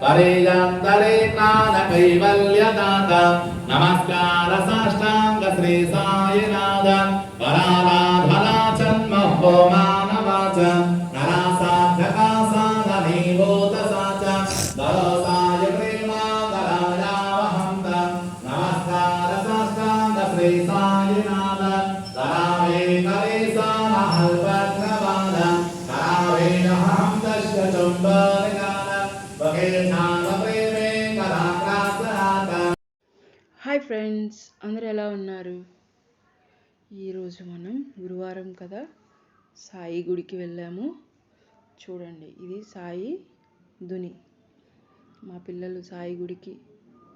परेयन्तरे ज्ञानकैवल्यदात नमस्कार साष्टांग श्री साईनाथ पराराधना जन्मो मानवाच नरासाध्यका साधनीभूत साच दरोसाय प्रेमादरायावहन्त नमस्कार साष्टांग श्री साईनाथ करावे करे सानहल्पघ्नवाद करावे नहं दश्य चुम्बनिका హాయ్ ఫ్రెండ్స్, అందరూ ఎలా ఉన్నారు? ఈరోజు మనం గురువారం కదా, సాయి గుడికి వెళ్ళాము. చూడండి, ఇది సాయి దుని. మా పిల్లలు సాయి గుడికి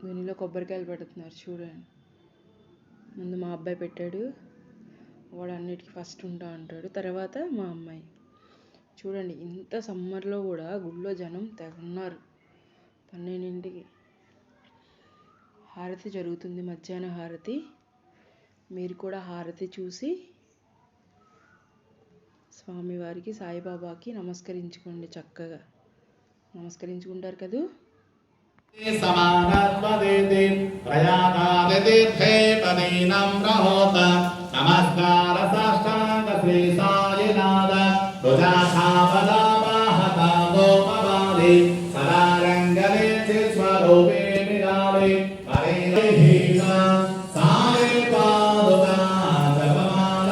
దునిలో కొబ్బరికాయలు పెడుతున్నారు. చూడండి, ముందు మా అబ్బాయి పెట్టాడు, వాడు అన్నిటికీ ఫస్ట్ ఉంటా అంటాడు. తర్వాత మా అమ్మాయి. చూడండి, ఇంత సమ్మర్లో కూడా గుళ్ళో జనం తెగన్నారు. 12ంటికి హారతి జరుగుతుంది, మధ్యాహ్న హారతి. మీరు కూడా హారతి చూసి స్వామివారికి సాయిబాబాకి నమస్కరించుకోండి. చక్కగా నమస్కరించుకుంటారు కదూ. నమస్కార సాష్టాంగ శ్రీ సాయినాథ తుజాధావదామహతా గోపబాలి సదారంగలే స్వరూపే విరాలి హరిహీనా సాయి పాదుకా జపమాల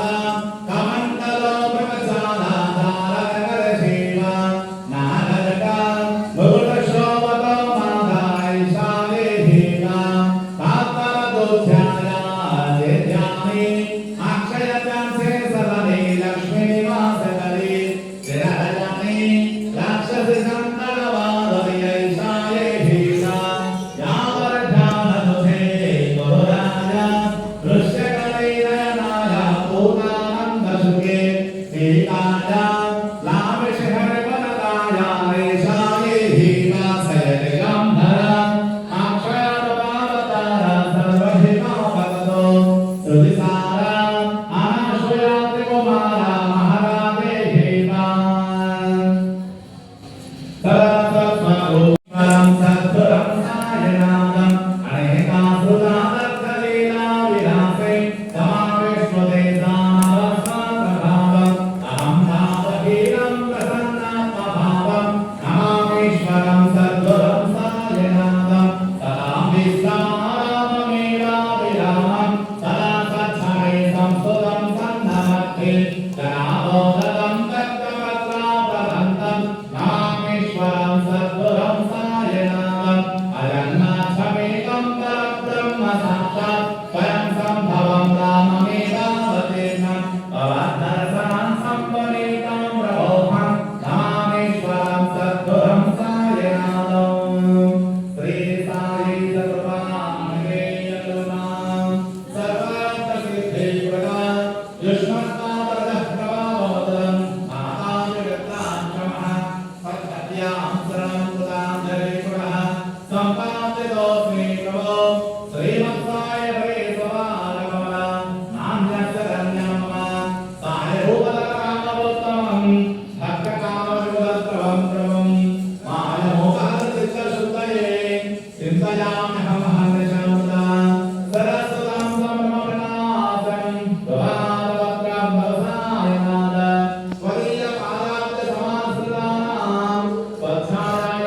కమండలో ప్రవచాన ధారకర శివ నాగరక ముగుళ శోభతో మాధాయ శాలే హీనా తాత్పర దోధ్యాయ జేధ్యామి అక్షయ చాంసే సదనే లక్ష్మీ నివాసకరి జరజని రాక్షసి సంతరవాదయ శాలే హీనా యావర ధ్యాననుధే గురురాజ దృశ్యకలైనయనాయ పూర్ణానంద సుఖే శ్రీకాయ లాభిషహరివనదాయ శాలే హీనా సయదిగంధర అక్షయానుపావతార సర్వహిమా భగతో శ్రుతిసార అనాశ్వయాత్రి కుమార మహారాజే హీనా సరస్వస్వరూపం సద్గురం సాయనాథం అనేకాసురాదర్శలీలా విలాసే సమావిష్ణుతే సామవస్వాప్రభావం అహం భావహీనం ప్రసన్నాత్మభావం నమామీశ్వరం సద్గురం సాయనాథం సదా విశ్రామమేవా విరామం సదా సచ్చమే సంస్కృతం సన్నమత్తే జనామోదరం దత్తపత్రాపదంతం నమామీశ్వరం సద్గురం సాయనాథం అజన్మాక్షమేకం పరబ్రహ్మ సాక్షాత్ స్వయం సంభవం రామమేవావతీర్ణం భవద్దర్శనం సంపనీతం ప్రబోధం నమామీశ్వరం సద్గురం సాయనాథం శ్రీ సాయి సర్వాంగేయలునాం సర్వార్థసిద్ధిప్రదా యుష్మత్పాదః ప్రభావోదరం ఆదాయగత్రాంశమః సత్యాం శరణం కృతాంజలిపురః సంపాదితోస్మి ప్రభో శ్రీమత్సాయ ప్రేసవారకమల నాన్యశరణ్యం మమ సాయభూతకామవృత్తమం భక్తకామవిముదత్రవం ప్రభం మాయమోహారచిత్తశుద్ధయే చింతయామ్యహమహర్నిశముదా సరస్వతాం సంభ్రమప్రణాసం ప్రభావవక్త్రం భవసాయనాథ స్వదీయ పాదాబ్జ సమాశ్రితానాం స్వచ్ఛాయ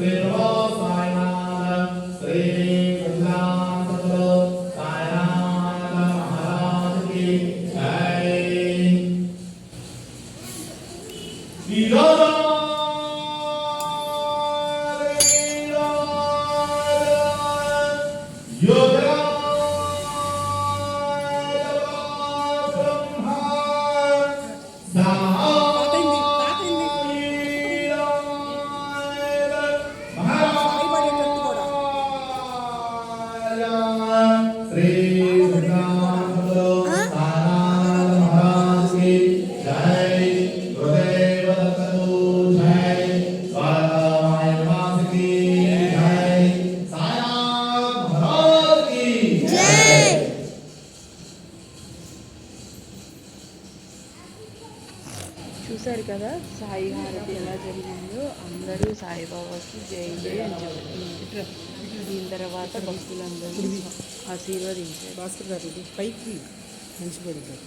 శ్రీ నమో సాయినాథ శ్రీ కళ్యాణ సాయినాథ మహారాజ్ కి జై చూశారు కదా సాయి హారతి ఎలా జరిగిందో. అందరూ సాయిబాబాకి జై జై అని చెప్తున్నారు. దీని తర్వాత భక్తులందరూ ఆశీర్వదించారు. భాస్కర్ గారు ఇది పైకి మంచి పడింది.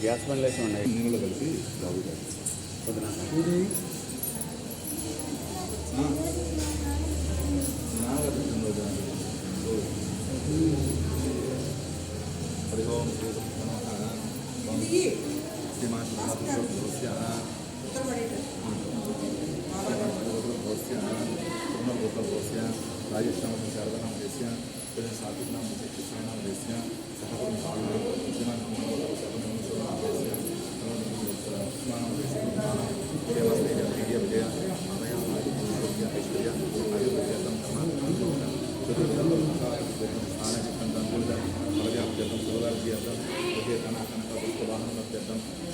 గ్యాస్ బండ్లు వేసి ఉన్నాయి నీళ్ళు కలిపి పొద్దున హరి ఓం రాజేశ్వరం శారదానాం దేశ్య సాత్వికనాం కృష్ణనాం దేశ్య సహపురం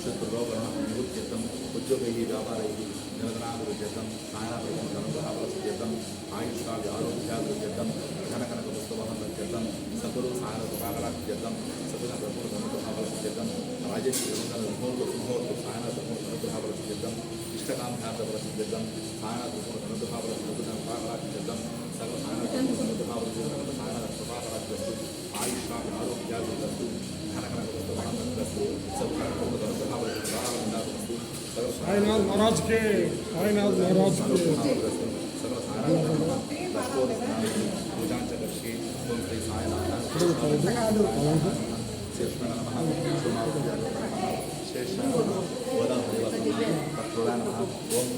శత్రురోగణం ఉద్యోగై వ్యాపారై జనగణాభివృద్ధ్యర్థం సాయనాభివృద్ధ్యర్థం ఆయుష్కావ్య ఆరోగ్యాభివృద్ధ్యర్థం ఘనకనక పుస్తకం సద్గురు సాయన కృపాకరాభివృద్ధ్యర్థం సద్గుణ బ్రహ్మోద్ధం రాజేశ్వర ముహూర్తం సాయన అనుగ్రహాభివృద్ధ్యర్థం ఇష్టకాంక్షార్థం సాయన అనుగ్రహాభివృద్ధ్యర్థం సర్వ సాయన అనుగ్రహాభివృద్ధ్యర్థం సాయన కృపాకరాభివృద్ధి ఆయుష్కావ్య ఆరోగ్యాభివృద్ధి ఘనకనక పుస్తకం साईनाथ महाराज के साईनाथ महाराज के पूजांचकर्षि ओम श्री साईनाथ शेष ओम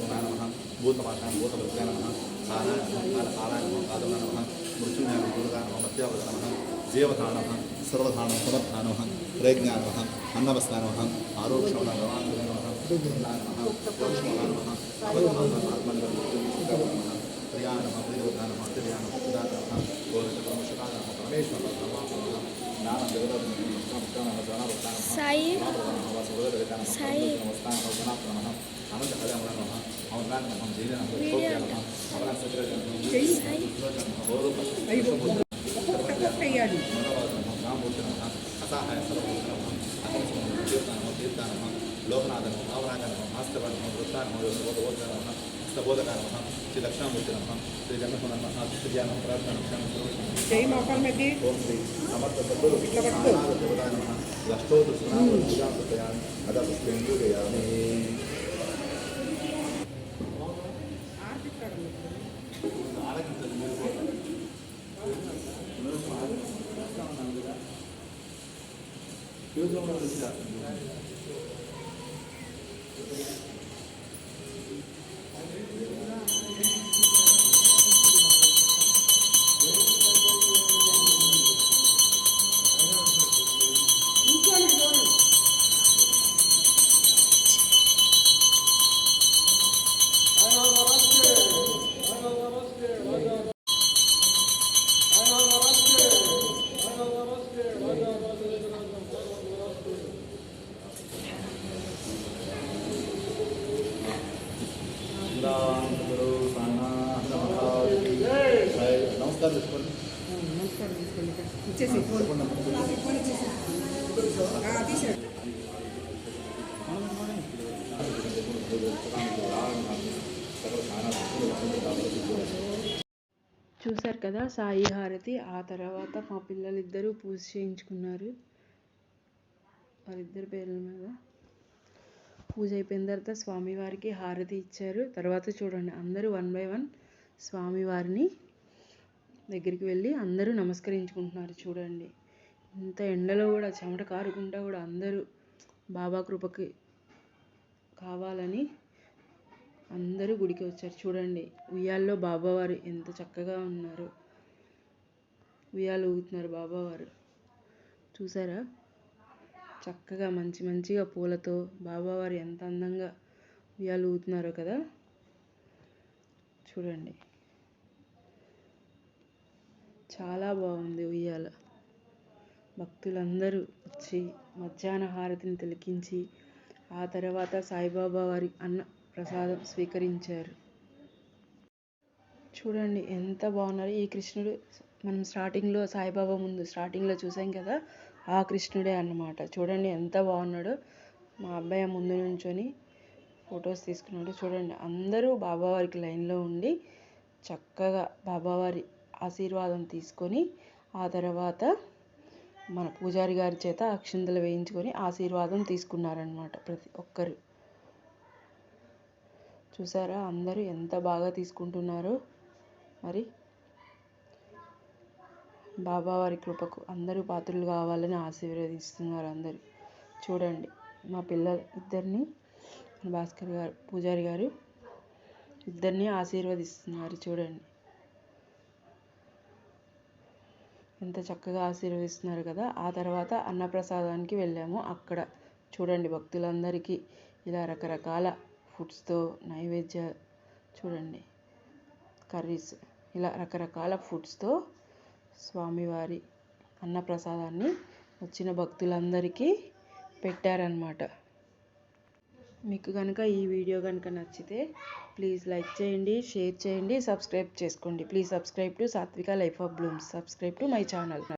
भूतमाशान भूतभद्राय नमः कालाय नमः मृत्युंजय नमः मत्यावतार नमः जीवधान नमः सर्वधान समर्थान नमः प्रज्ञा नमः अन्नवस्तान नमः आरोग्य नमः प्रिया नमः प्रियवता नमः प्रिया नमः पिता नमः गोविंदप्रमशका नमः परमेश्वर नमः नाम जगत साई साई आनंद कल्याण नमः अमरनाथ नमः जैन नमः अमरनाथ सत्र असाहाय सर्वभूतनमः लोकनाथ नमः भावनाथ नमः भास्कर नमः वृत्ता नमः योगबोधोदय नमः स्तबोधक नमः श्री दक्षिणामूर्ति नमः श्री जगन्नाथ नमः श्री नमः प्रार्थना नमः जय मोबाइल में दे ओम श्री समर्थ सद्गुरु नारायण देवताय नमः लष्टोत्तर सुनाम पूजा प्रयाण अदा पुष्पेंदु गयामि చూశారు కదా సాయి హారతి. ఆ తర్వాత మా పిల్లలిద్దరూ పూజ చేయించుకున్నారు వారిద్దరి పేర్ల మీద. పూజ అయిపోయిన తర్వాత స్వామివారికి హారతి ఇచ్చారు. తర్వాత చూడండి అందరూ 1 by 1 స్వామివారిని దగ్గరికి వెళ్ళి అందరూ నమస్కరించుకుంటున్నారు. చూడండి ఇంత ఎండలో కూడా చెమట కారుకుంటా కూడా అందరూ బాబా కృపకి కావాలని అందరూ గుడికి వచ్చారు. చూడండి ఉయ్యాల్లో బాబావారు ఎంత చక్కగా ఉన్నారు. ఉయ్యాలు ఊగుతున్నారు బాబావారు. చూసారా చక్కగా మంచిగా పూలతో బాబావారు ఎంత అందంగా ఉయ్యాలు ఊగుతున్నారో కదా. చూడండి చాలా బాగుంది ఉయ్యాల. భక్తులందరూ వచ్చి మధ్యాహ్న హారతిని తిలకించి ఆ తర్వాత సాయిబాబా వారి అన్న ప్రసాదం స్వీకరించారు. చూడండి ఎంత బాగున్నారు. ఈ కృష్ణుడు మనం స్టార్టింగ్లో సాయిబాబా ముందు స్టార్టింగ్లో చూసాం కదా, ఆ కృష్ణుడే అన్నమాట. చూడండి ఎంత బాగున్నాడో. మా అబ్బాయి ముందు నుంచొని ఫొటోస్ తీసుకున్నాడు. చూడండి అందరూ బాబావారికి లైన్లో ఉండి చక్కగా బాబావారి ఆశీర్వాదం తీసుకొని ఆ తర్వాత మన పూజారి గారి చేత అక్షింతలు వేయించుకొని ఆశీర్వాదం తీసుకున్నారనమాట ప్రతి ఒక్కరు. చూసారా అందరూ ఎంత బాగా తీసుకుంటున్నారో. మరి బాబావారి కృపకు అందరూ పాత్రలు కావాలని ఆశీర్వదిస్తున్నారు అందరూ. చూడండి మా పిల్లలు ఇద్దరిని భాస్కర్ గారు పూజారి గారు ఇద్దరిని ఆశీర్వదిస్తున్నారు. చూడండి ఎంత చక్కగా ఆశీర్వదిస్తున్నారు కదా. ఆ తర్వాత అన్నప్రసాదానికి వెళ్ళాము. అక్కడ చూడండి భక్తులందరికీ ఇలా రకరకాల ఫుడ్స్తో నైవేద్య చూడండి కర్రీస్ ఇలా రకరకాల ఫుడ్స్తో స్వామివారి అన్నప్రసాదాన్ని వచ్చిన భక్తులందరికీ పెట్టారనమాట. మీకు కనుక ఈ వీడియో కనుక నచ్చితే ప్లీజ్ లైక్ చేయండి, షేర్ చేయండి, సబ్స్క్రైబ్ చేసుకోండి. ప్లీజ్ సబ్స్క్రైబ్ టు సాత్విక life of Bloom's. Subscribe to my channel.